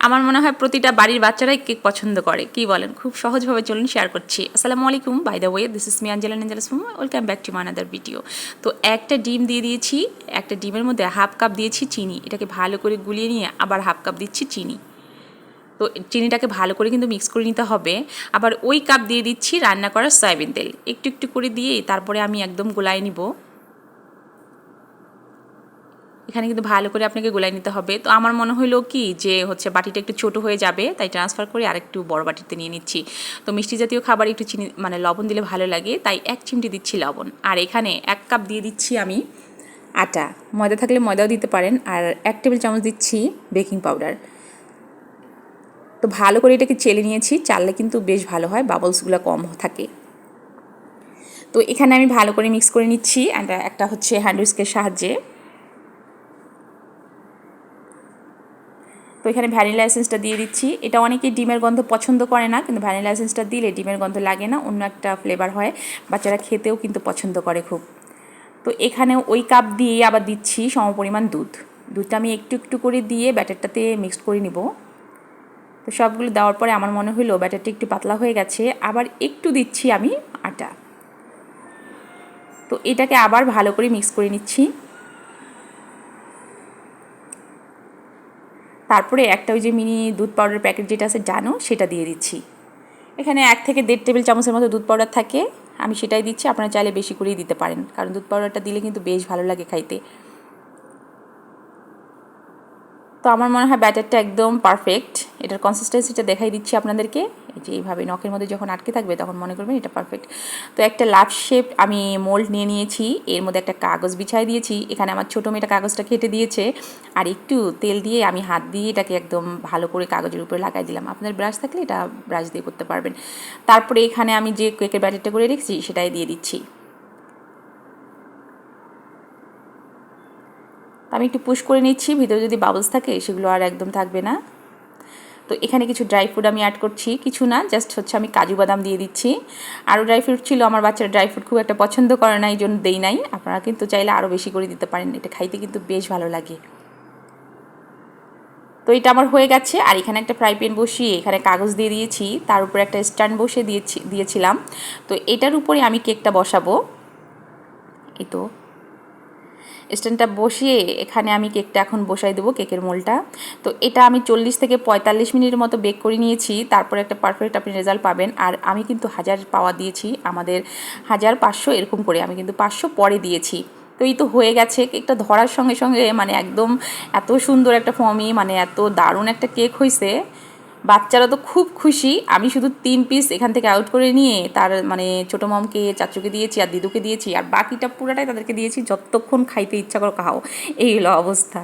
আমার মনে হয় প্রতিটা বাড়ির বাচ্চারাই কেক পছন্দ করে, কি বলেন? খুব সহজভাবে চলুন শেয়ার করছি। আসসালামু আলাইকুম, by the way this is me Angela Angelas from welcome back to my another video. তো একটা ডিম দিয়ে দিয়েছি, একটা ডিমের মধ্যে হাফ কাপ দিয়েছি চিনি, এটাকে ভালো করে গুলিয়ে নিয়ে আবার হাফ কাপ দিচ্ছি চিনি। তো চিনিটাকে ভালো করে কিন্তু মিক্স করে নিতে হবে। আবার ওই কাপ দিয়ে দিচ্ছি রান্না করা সয়াবিন তেল, একটু একটু করে দিয়ে তারপরে আমি একদম গোলায় নিব। এখানে কিন্তু ভালো করে আপনাকে গোলাই নিতে হবে। তো আমার মনে হলো কি যে বাটিটা একটু ছোট হয়ে যাবে, তাই ট্রান্সফার করে আরেকটু বড় বাটিতে নিয়ে নিচ্ছি। তো মিষ্টি জাতীয় খাবার একটু চিনি লবণ দিলে ভালো লাগে, তাই 1 চিমটি দিচ্ছি লবণ। আর এখানে 1 কাপ দিয়ে দিচ্ছি আমি আটা, ময়দা থাকলে ময়দাও দিতে পারেন। আর 1 টেবিল চামচ দিচ্ছি বেকিং পাউডার। তো ভালো করে এটাকে চেলে নিয়েছি, চাললে কিন্তু বেশ ভালো হয়, বাবলসগুলো কম থাকে। তো এখানে আমি ভালো করে মিক্স করে নিচ্ছি একটা হ্যান্ড উইস্কের সাহায্যে। তো এখানে ভ্যানিলা এসেন্সটা দিয়ে দিচ্ছি। এটা অনেকেই ডিমের গন্ধ পছন্দ করে না, কিন্তু ভ্যানিলা এসেন্সটা দিলে ডিমের গন্ধ লাগে না, অন্য একটা ফ্লেভার হয়, বাচ্চারা খেতেও কিন্তু পছন্দ করে খুব। তো এখানে ওই কাপ দিয়ে আবার দিচ্ছি সমপরিমাণ দুধটা আমি একটু একটু করে দিয়ে ব্যাটারটাতে মিক্সড করে নিব। তো সবগুলো দেওয়ার পরে আমার মনে হলো ব্যাটারটা একটু পাতলা হয়ে গেছে, আবার একটু দিচ্ছি আমি আটা। তো এটাকে আবার ভালো করে মিক্স করে নিচ্ছি। তারপরে একটা ওই যে মিনি দুধ পাউডার প্যাকেট যেটা আছে জানো, সেটা দিয়ে দিচ্ছি। এখানে 1 থেকে 1.5 টেবিল চামচের মতো দুধ পাউডার থাকে, আমি সেটাই দিচ্ছি। আপনারা চাইলে বেশি করেই দিতে পারেন, কারণ দুধ পাউডারটা দিলে কিন্তু বেশ ভালো লাগে খাইতে। তো আমার মনে হয় ব্যাটারটা একদম পারফেক্ট। এটার কনসিস্টেন্সিটা দেখাই দিচ্ছি আপনাদেরকে। এই যে এইভাবে নখের মধ্যে যখন আটকে থাকবে তখন মনে করবেন এটা পারফেক্ট। তো একটা লাভ শেপ আমি মোল্ড নিয়ে নিয়েছি, এর মধ্যে একটা কাগজ বিছাই দিয়েছি। এখানে আমার ছোটো মেয়েটা কাগজটা কেটে দিয়েছে, আর একটু তেল দিয়ে আমি হাত দিয়ে এটাকে একদম ভালো করে কাগজের উপরে লাগাই দিলাম। আপনার ব্রাশ থাকলে এটা ব্রাশ দিয়ে করতে পারবেন। তারপরে এখানে আমি যে কেকের ব্যাটারটা করে রেখেছি সেটাই দিয়ে দিচ্ছি। আমি একটু পুশ করে নিচ্ছি, ভিতরে যদি বাবলস থাকে সেগুলো আর একদম থাকবে না। তো এখানে কিছু ড্রাই ফ্রুট আমি অ্যাড করছি, কিছু না, জাস্ট আমি কাজু বাদাম দিয়ে দিচ্ছি। আরও ড্রাই ফ্রুট ছিল, আমার বাচ্চারা ড্রাই ফ্রুট খুব একটা পছন্দ করে না, এই জন্য দেই নাই। আপনারা কিন্তু চাইলে আরও বেশি করে দিতে পারেন, এটা খাইতে কিন্তু বেশ ভালো লাগে। তো এটা আমার হয়ে গেছে। আর এখানে একটা ফ্রাই প্যান বসিয়ে এখানে কাগজ দিয়ে দিয়েছি, তার উপরে একটা স্ট্যান্ড বসিয়ে দিয়েছিলাম। তো এটার উপরে আমি কেকটা বসাবো। এই তো স্ট্যান্ডটা বসিয়ে এখানে আমি কেকটা এখন বসাই দেবো, কেকের মোলটা। তো এটা আমি 40 থেকে 45 মিনিটের মতো বেক করে নিয়েছি, তারপরে একটা পারফেক্ট আপনি রেজাল্ট পাবেন। আর আমি কিন্তু 1000 পাওয়া দিয়েছি, আমাদের 1500 এরকম করে, আমি কিন্তু 500 পরে দিয়েছি। তো এই তো হয়ে গেছে। কেকটা ধরার সঙ্গে সঙ্গে একদম এত সুন্দর একটা ফর্মি, এত দারুণ একটা কেক হয়েছে, বাচ্চারা তো খুব খুশি। আমি শুধু 3 পিস এখান থেকে আউট করে নিয়ে তার ছোটো মমকে, চাচুকে দিয়েছি আর দিদুকে দিয়েছি, আর বাকিটা পুরোটাই তাদেরকে দিয়েছি, যতক্ষণ খাইতে ইচ্ছা করো খাও, এই হলো অবস্থা।